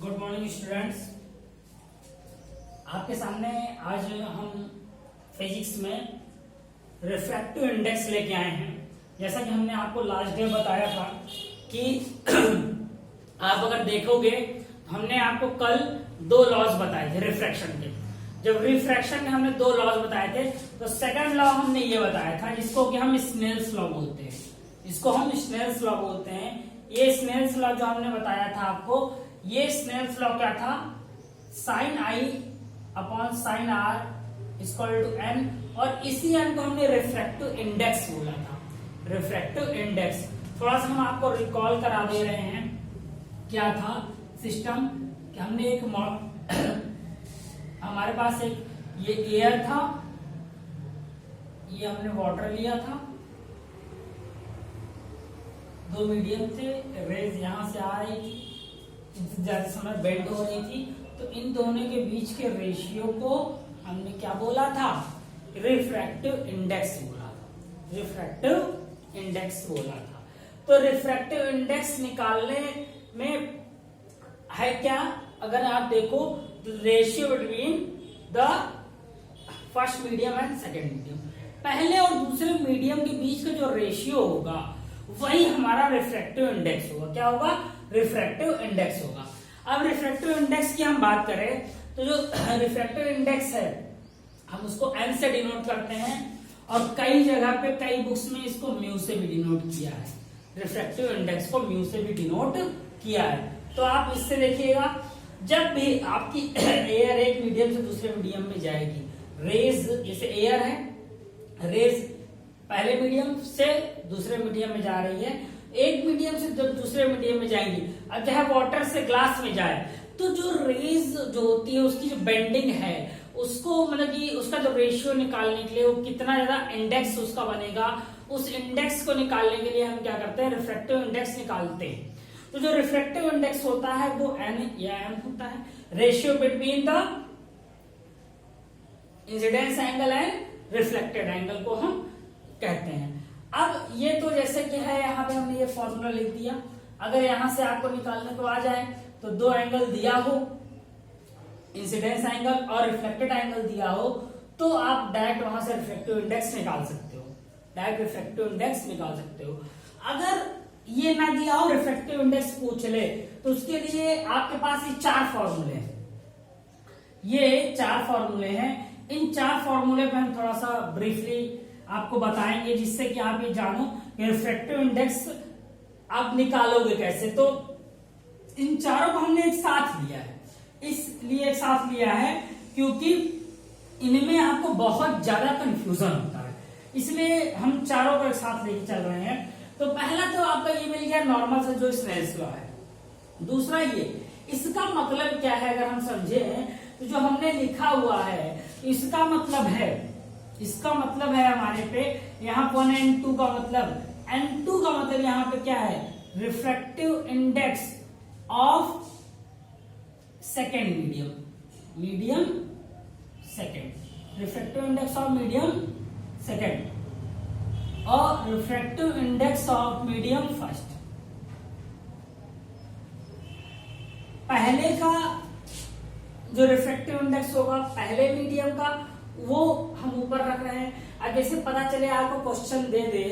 Good morning students. आपके सामने आज हम फिजिक्स में रिफ्रैक्टिव इंडेक्स लेके आए हैं। जैसा कि हमने आपको लास्ट डे बताया था कि आप अगर देखोगे, हमने आपको कल दो लॉज बताए थे रिफ्रैक्शन के। जब रिफ्रैक्शन के हमने दो लॉज बताए थे तो सेकंड लॉ हमने ये बताया था जिसको कि हम स्नेल्स लॉ बोलते हैं। इसको हम स्नेल्स लॉ बोलते हैं। ये स्नेल्स लॉ जो हमने बताया था आपको, ये स्नेल्स लॉ क्या था, sine i upon sine r equal to n, और इसी एन को हमने रिफ्रैक्टिव इंडेक्स बोला था। रिफ्रैक्टिव इंडेक्स थोड़ा सा हम आपको रिकॉल करा दे रहे हैं। क्या था सिस्टम कि हमने एक हमारे पास एक ये एयर था, ये हमने वाटर लिया था, दो मीडियम थे, रेज यहां से आ रही थी, ज्यादा समय बेंड हो रही थी, तो इन दोनों के बीच के रेशियो को हमने क्या बोला था, रिफ्रैक्टिव इंडेक्स बोला था। रिफ्रैक्टिव इंडेक्स बोला था। तो रिफ्रैक्टिव इंडेक्स निकालने में है क्या, अगर आप देखो ratio between the first medium and second medium, पहले और दूसरे मीडियम के बीच का जो रेशियो होगा वही हमारा रिफ्रैक्टिव इंडेक्स होगा। क्या होगा, रिफ्रैक्टिव इंडेक्स होगा। अब रिफ्रैक्टिव इंडेक्स की हम बात करें तो जो रिफ्रैक्टिव इंडेक्स है हम उसको एन से डिनोट करते हैं, और कई जगह पे कई बुक्स में इसको म्यू से भी डिनोट किया है। रिफ्रैक्टिव इंडेक्स को म्यू से भी डिनोट किया है। तो आप इससे देखिएगा, जब भी आपकी एयर एक मीडियम से दूसरे मीडियम में जाएगी, रेज जैसे एयर है, रेज पहले मीडियम से दूसरे मीडियम में जा रही है, एक मीडियम से जब दूसरे मीडियम में जाएंगी, अब चाहे वाटर से ग्लास में जाए तो जो रेज जो होती है उसकी जो बेंडिंग है उसको मतलब कि उसका जो रेशियो निकालने के लिए वो कितना ज्यादा इंडेक्स उसका बनेगा, उस इंडेक्स को निकालने के लिए हम क्या करते हैं, रिफ्रैक्टिव इंडेक्स निकालते हैं। तो जो रिफ्रैक्टिव इंडेक्स होता है वो एन या एम होता है, ratio between the incidence angle and reflected angle को हम कहते हैं। अब ये तो जैसे कि है, यहाँ पे हमने ये फॉर्मूला लिख दिया। अगर यहां से आपको निकालने को आ जाए तो दो एंगल दिया हो, इंसिडेंस एंगल और रिफ्लेक्टेड एंगल दिया हो, तो आप डायरेक्ट वहां से रिफ्रैक्टिव इंडेक्स निकाल सकते हो, डायरेक्ट रिफ्रैक्टिव इंडेक्स निकाल सकते हो। अगर ये ना दिया हो, रिफ्रैक्टिव इंडेक्स पूछ ले, तो उसके लिए आपके पास ये चार फॉर्मूले हैं। ये चार फॉर्मूले हैं। इन चार फॉर्मूले पे हम थोड़ा सा ब्रीफली आपको बताएंगे, जिससे कि आप ये जानो कि रिफ्रैक्टिव इंडेक्स आप निकालोगे कैसे। तो इन चारों को हमने एक साथ लिया है, इसलिए एक साथ लिया है क्योंकि इनमें आपको बहुत ज्यादा कंफ्यूजन होता है, इसलिए हम चारों को एक साथ लेके चल रहे हैं। तो पहला तो आपका ये मिल गया नॉर्मल से जो स्नेल्स लॉ है। दूसरा ये, इसका मतलब क्या है अगर हम समझे तो जो हमने लिखा हुआ है इसका मतलब है हमारे पे यहाँ पर N2 का मतलब, N2 का मतलब यहाँ पे क्या है, refractive index of second medium second, refractive index of medium second और refractive index of medium first. पहले का जो रिफ्रैक्टिव इंडेक्स होगा पहले मीडियम का, वो हम ऊपर रख रहे हैं। अब जैसे पता चले आपको क्वेश्चन दे दे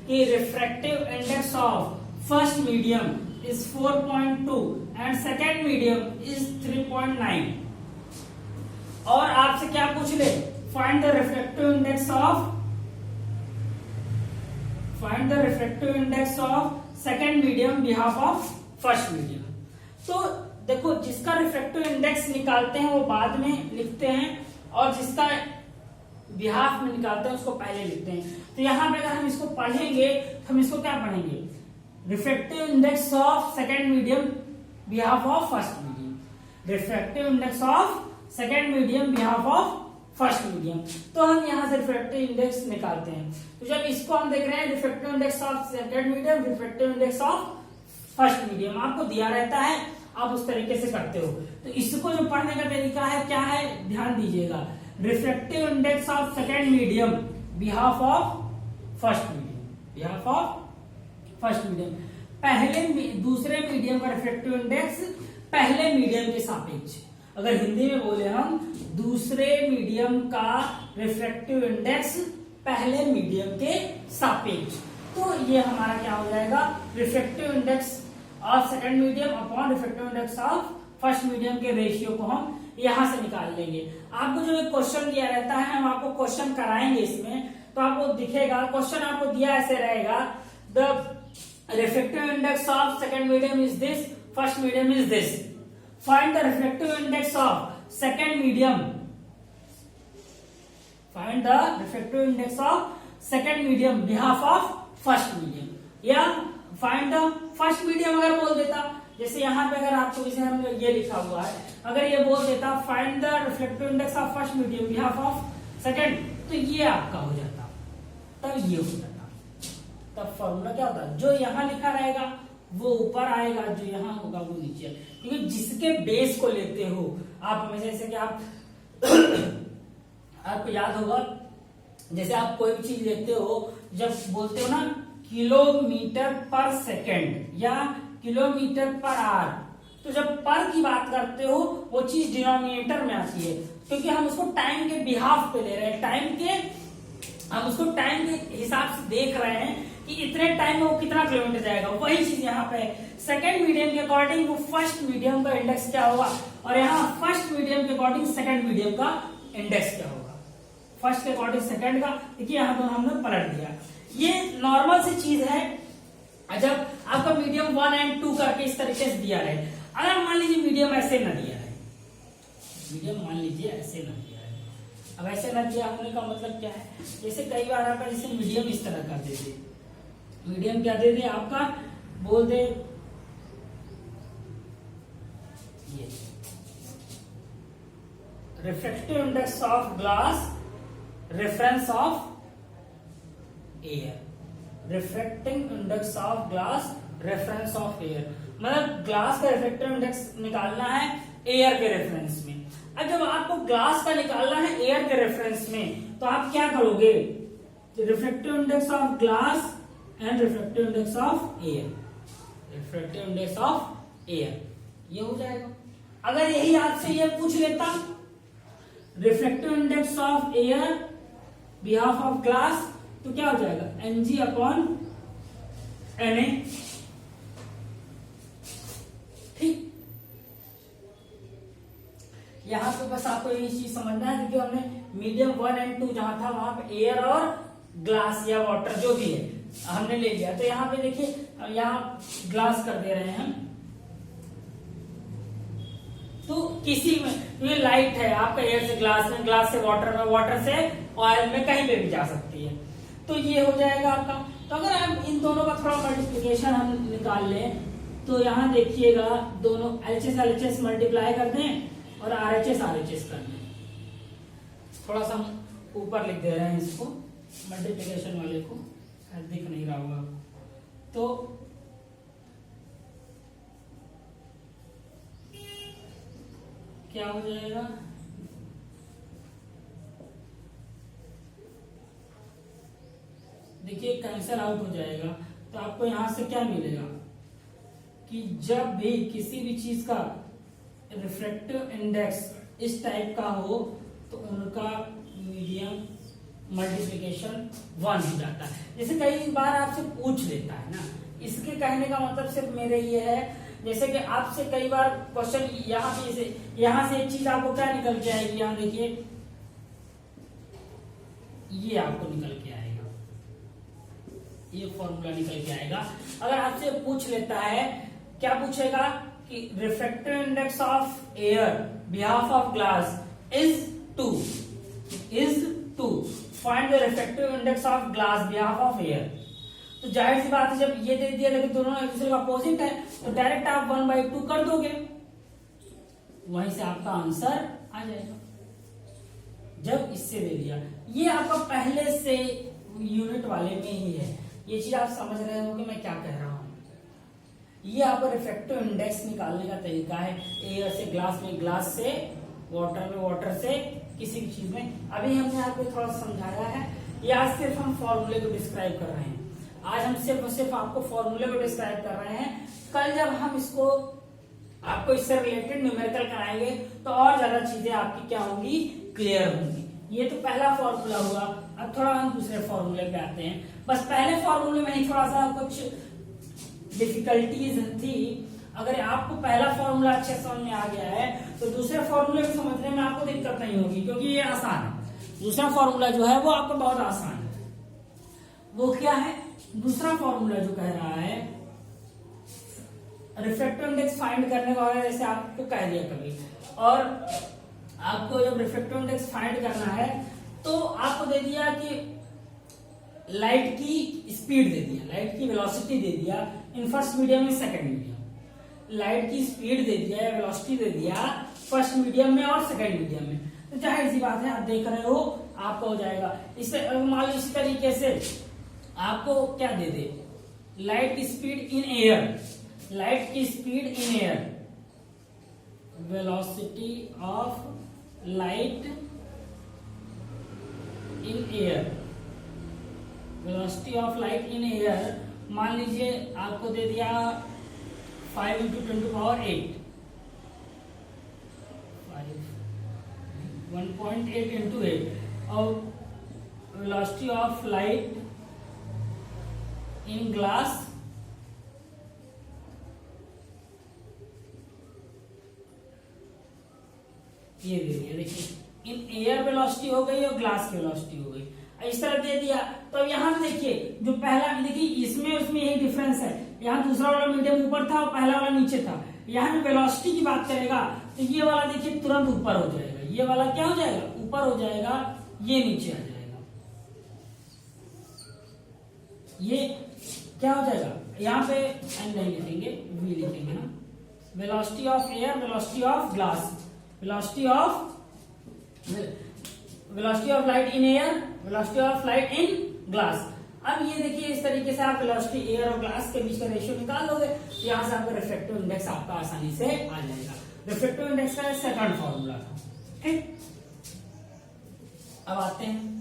कि refractive index of first medium is 4.2 and second medium is 3.9, और आपसे क्या पूछ ले, find the refractive index of second medium behalf of first medium. तो देखो, जिसका रिफ्रैक्टिव इंडेक्स निकालते हैं वो बाद में लिखते हैं, और जिसका बिहाफ में निकालते हैं उसको पहले लिखते हैं। तो यहां पे अगर हम इसको पढ़ेंगे तो हम इसको क्या पढ़ेंगे, refractive index of second medium behalf of first medium, refractive index of second medium behalf of first medium. तो हम यहां से रिफ्रैक्टिव इंडेक्स निकालते हैं। तो जब इसको हम देख रहे हैं refractive index of second medium, refractive index of first medium आपको दिया रहता है, आप उस तरीके से करते हो। तो इसको जो पढ़ने का तरीका है क्या है, ध्यान दीजिएगा, refractive index of second medium behalf of first medium, पहले दूसरे मीडियम का रिफ्रैक्टिव इंडेक्स पहले मीडियम के सापेक्ष। अगर हिंदी में बोले हम दूसरे मीडियम का रिफ्रैक्टिव इंडेक्स पहले मीडियम के सापेक्ष, तो ये हमारा क्या हो जाएगा, refractive index of second medium upon refractive index of first medium के रेशियो को हम यहां से निकाल लेंगे। आपको जो एक क्वेश्चन दिया रहता है, हम आपको क्वेश्चन कराएंगे इसमें, तो आपको दिखेगा क्वेश्चन आपको दिया ऐसे रहेगा, the refractive index of second medium is this, first medium is this, find the refractive index of second medium, find the refractive index of second medium behalf of first medium, या find the first medium अगर बोल देता, जैसे यहाँ पे अगर आपको जैसे हम ये लिखा हुआ है, अगर ये बोल देता find the reflective index of first medium behalf of second, तो ये आपका हो जाता, तब ये हो जाता, तब फॉर्मूला क्या होता, जो यहाँ लिखा रहेगा वो ऊपर आएगा, जो यहाँ होगा वो नीचे, क्योंकि जिसके बेस को लेते हो आप हमेशा, जैसे कि आप आपको याद होगा, जैसे आप कोई भी चीज लेते हो, जब बोलते हो ना किलोमीटर पर सेकेंड या किलोमीटर पर आवर, तो जब पर की बात करते हो वो चीज डिनोमिनेटर में आती है, क्योंकि हम उसको टाइम के बिहाफ पे ले रहे हैं, हम उसको टाइम के हिसाब से देख रहे हैं कि इतने टाइम में वो कितना किलोमीटर जाएगा। वही चीज यहाँ पे सेकंड मीडियम के अकॉर्डिंग वो फर्स्ट मीडियम का इंडेक्स क्या होगा, और यहाँ फर्स्ट मीडियम के अकॉर्डिंग सेकंड मीडियम का इंडेक्स क्या होगा, फर्स्ट के अकॉर्डिंग सेकंड का। देखिए यहाँ दोनों हमने पलट दिया, ये नॉर्मल सी चीज है। जब आपका मीडियम 1 एंड 2 करके इस तरीके से दिया है, अगर मान लीजिए मीडियम ऐसे न दिया है, मीडियम मान लीजिए ऐसे न दिया है, अब ऐसे न दिया होने का मतलब क्या है, जैसे कई बार आपका जैसे मीडियम इस तरह कर देते, मीडियम क्या दे दे आपका, बोल दे ये refractive index of glass reference of air, refracting index of glass reference of air, मतलब ग्लास का रिफ्रैक्टिव इंडेक्स निकालना है एयर के रेफरेंस में। अब जब आपको ग्लास का निकालना है एयर के रेफरेंस में, तो आप क्या करोगे, refractive index of glass and refractive index of air, refractive index of air, ये हो जाएगा। अगर यही आपसे ये पूछ लेता refractive index of air behalf of glass, तो क्या हो जाएगा, Ng अपॉन Na, ठीक। यहां पे बस आपको ये चीज समझना है, क्योंकि हमने मीडियम 1 एंड 2 जहां था वहां पे एयर और ग्लास या वाटर जो भी है हमने ले लिया, तो यहाँ पे देखिए यहाँ ग्लास कर दे रहे हैं हम, तो किसी में ये लाइट है आपका, एयर से ग्लास में, ग्लास से वाटर में, वाटर से ऑयल में, कहीं पे भी जा सकती है, तो ये हो जाएगा आपका। तो अगर आप इन दोनों का थोड़ा मल्टीप्लिकेशन हम निकाल लें, तो यहाँ देखिएगा दोनों LHS मल्टीप्लाई कर दें और RHS कर दें, थोड़ा सा हम ऊपर लिख दे रहे हैं इसको, मल्टीप्लिकेशन वाले को, शायद दिख नहीं रहा होगा, तो क्या हो जाएगा, देखिए कैंसिल आउट हो जाएगा, तो आपको यहां से क्या मिलेगा कि जब भी किसी भी चीज का रिफ्रैक्टिव इंडेक्स इस टाइप का हो, तो उनका मीडियम मल्टीप्लिकेशन 1 हो जाता है। जैसे कई बार आपसे पूछ लेता है ना, इसके कहने का मतलब सिर्फ मेरे ये है, जैसे कि आपसे कई बार क्वेश्चन यहाँ पे, यहां से एक चीज आपको क्या निकल के आएगी, यहाँ देखिए ये आपको निकल के आएगा, ये फॉर्मूला निकल के आएगा। अगर आपसे पूछ लेता है, क्या पूछेगा कि refractive index of air behalf of glass is 2, find the refractive index of glass behalf of air, तो जाहिर सी बात है जब ये दे दिया, लेकिन दोनों एक दूसरे का अपोजिट है, तो डायरेक्ट आप 1/2 कर दोगे, वहीं से आपका आंसर आ जाएगा। जब इससे दे दिया, ये आपका पहले से यूनिट वाले में ही है, ये चीज आप समझ रहे हो कि मैं क्या कह रहा हूं। ये आपका रिफ्रैक्टिव इंडेक्स निकालने का तरीका है, एयर से ग्लास में, ग्लास से वाटर में, वाटर से किसी भी चीज में। अभी हमने आपको थोड़ा समझाया है, ये आज सिर्फ हम फॉर्मूले को डिस्क्राइब कर रहे हैं, आज हम सिर्फ आपको फॉर्मूले को डिस्क्राइब कर रहे हैं। कल जब हम इसको आपको इससे रिलेटेड न्यूमेरिकल कराएंगे तो और ज्यादा चीजें आपकी क्या होंगी, क्लियर होंगी। ये तो पहला फॉर्मूला हुआ। अब थोड़ा हम दूसरे फॉर्मूले पे आते हैं। बस पहले फॉर्मूले में ही थोड़ा सा कुछ डिफिकल्टीज थी। अगर आपको पहला फॉर्मूला अच्छे समझ में आ गया है तो दूसरे फॉर्मूले को समझने में आपको दिक्कत नहीं होगी, क्योंकि ये आसान है। दूसरा फॉर्मूला जो है वो आपको बहुत आसान है। वो क्या है? दूसरा फॉर्मूला जो कह रहा है रिफ्रैक्टिव इंडेक्स फाइंड करने वाला, जैसे आपको कह दिया कभी, और आपको जब रिफ्रैक्टिव इंडेक्स फाइंड करना है तो आपको दे दिया कि लाइट की स्पीड दे दिया, लाइट की वेलोसिटी दे दिया इन फर्स्ट मीडियम में, सेकंड मीडियम। लाइट की स्पीड दे दिया या वेलोसिटी दे दिया फर्स्ट मीडियम में और सेकंड मीडियम में, तो जाहिर सी बात है आप देख रहे हो आपका हो जाएगा। इससे मान लो इसी तरीके से आपको क्या दे दे, लाइट की स्पीड इन एयर, लाइट की speed in air, velocity of light in air, velocity of light in air मान लीजिए आपको दे दिया 5 × 10⁸, 1.8 × 8, और velocity of light in glass ये दे दिया। देखिए इन एयर वेलोसिटी हो गई और ग्लास की वेलोसिटी हो गई, इस तरह दे दिया। तो यहां देखिए जो पहला, देखिए इसमें उसमें यही डिफरेंस है, यहाँ दूसरा वाला मीडियम ऊपर था और पहला वाला नीचे था। यहाँ में वेलोसिटी की बात करेगा तो ये वाला देखिए तुरंत ऊपर हो जाएगा, ये वाला क्या हो जाएगा, ऊपर हो जाएगा, ये नीचे आ जाएगा, ये क्या हो जाएगा, यहाँ पे एन नहीं लिखेंगे, वी लिखेंगे ना। Velocity of air, velocity of glass, velocity of light in air, velocity of light in glass. अब ये देखिए इस तरीके से आप वेलोसिटी एयर और ग्लास के बीच का रेशियो निकाल लोगे, यहां से आपका रिफ्रैक्टिव इंडेक्स आपका आसानी से आ जाएगा। रिफ्रैक्टिव इंडेक्स का सेकंड फॉर्मूला था, ठीक। अब आते हैं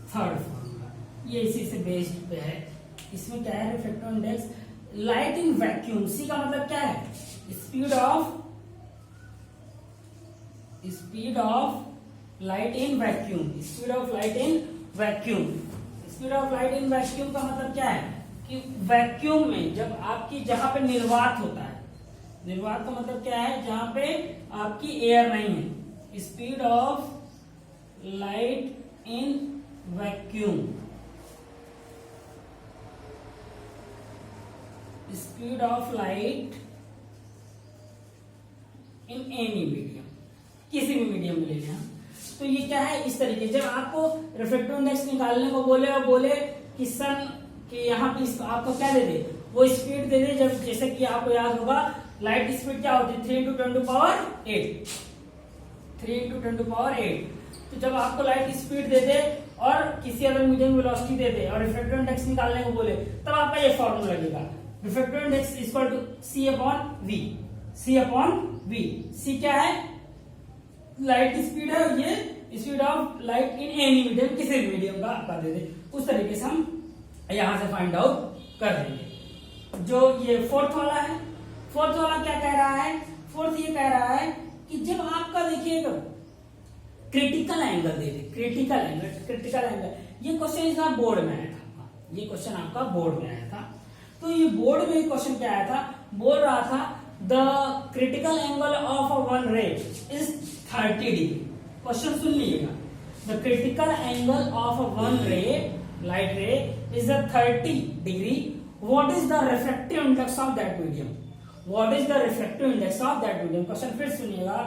थर्ड फॉर्मूला, ये इसी से बेस्ड पे है। इसमें क्या है, refractive index light in vacuum, C का मतलब क्या है, speed of light in vacuum, speed of light in vacuum. Speed of light in vacuum का मतलब क्या है कि वैक्यूम में जब आपकी जहां पे निर्वात होता है, निर्वात का मतलब क्या है, जहां पे आपकी एयर नहीं है, speed of light in vacuum, speed of light in any medium, किसी भी मीडियम में ले लें। तो ये क्या है, इस तरीके जब आपको रिफ्रैक्टिव इंडेक्स निकालने को बोले और बोले कि सन कि यहाँ पे आपको क्या दे दे, वो स्पीड दे दे, जब जैसे कि आपको याद होगा लाइट स्पीड क्या होती है 3 × 10⁸, 3 × 10⁸। तो जब आपको लाइट स्पीड दे दे और किसी अदर मीडियम वेलोसिटी दे दे और रिफ्रैक्टिव इंडेक्स निकालने को बोले, तब आपका ये फॉर्मूला लगेगा, refractive index equal to C/V, C/V। C क्या है, लाइट की स्पीड है, ये speed of light in any medium, किसी भी मीडियम का आपका दे दे, उस तरीके से हम यहां से फाइंड आउट कर देंगे। जो ये फोर्थ वाला है, फोर्थ वाला क्या कह रहा है, फोर्थ ये कह रहा है कि जब आपका देखिएगा क्रिटिकल एंगल दे दे, क्रिटिकल एंगल, ये क्वेश्चन इस बार बोर्ड में आया था, ये क्वेश्चन आपका बोर्ड में आया था। तो ये बोर्ड में क्वेश्चन क्या आया था, बोल रहा था the critical angle of a one ray is 30 degree. Question सुन लीजिएगा, the critical angle of a one ray, light ray, is 30 degree. What is the refractive index of that medium, what is the refractive index of that medium. Question फिर सुनिएगा,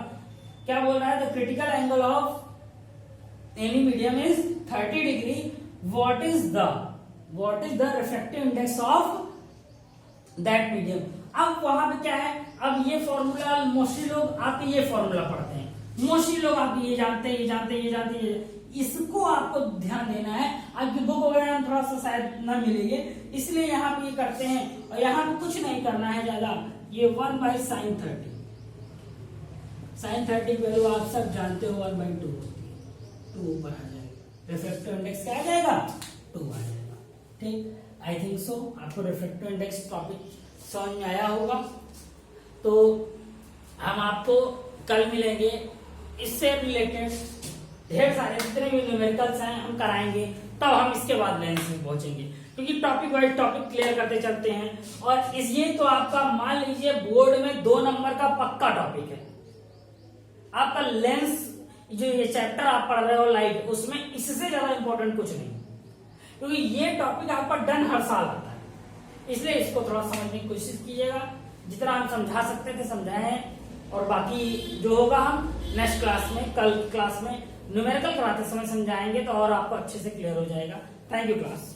क्या बोल रहा है, the critical angle of any medium is 30 degree. What is the refractive index of that medium. अब वहां पे क्या है, अब ये फॉर्मूला मोस्टली लोग आपके ये फॉर्मूला पढ़ते हैं, मोस्टली लोग आप ये जानते हैं, इसको आपको ध्यान देना है। आपकी बुक वगैरह में थोड़ा सा शायद न मिलेंगे, इसलिए यहाँ पे ये करते हैं। और यहाँ पे कुछ नहीं करना है ज्यादा, ये 1/sin30, sin30 वैल्यू आप सब जानते हो 1/2 होती है, 2 ऊपर आ जाएगा। रिफ्रैक्टिव इंडेक्स क्या आ जाएगा 2 आ जाएगा। ठीक, आई थिंक सो आपको रिफ्रैक्टिव इंडेक्स टॉपिक समझ में आया होगा। तो हम आपको कल मिलेंगे, इससे रिलेटेड ढेर सारे जितने भी न्यूमेरिकल्स हैं हम कराएंगे, तब हम इसके बाद लेंस में पहुंचेंगे, क्योंकि टॉपिक वाइज टॉपिक क्लियर करते चलते हैं। और इस ये तो आपका मान लीजिए बोर्ड में 2 नंबर का पक्का टॉपिक है। आपका लेंस जो ये चैप्टर आप पढ़ रहे हो लाइट, उसमें इससे ज्यादा इंपॉर्टेंट कुछ नहीं, क्योंकि ये टॉपिक आपका डन हर साल आता है, इसलिए इसको थोड़ा समझने की कोशिश कीजिएगा। जितना हम समझा सकते थे समझाएं, और बाकी जो होगा हम नेक्स्ट क्लास में, कल की क्लास में न्यूमेरिकल कराते समय समझाएंगे, तो और आपको अच्छे से क्लियर हो जाएगा। Thank you class.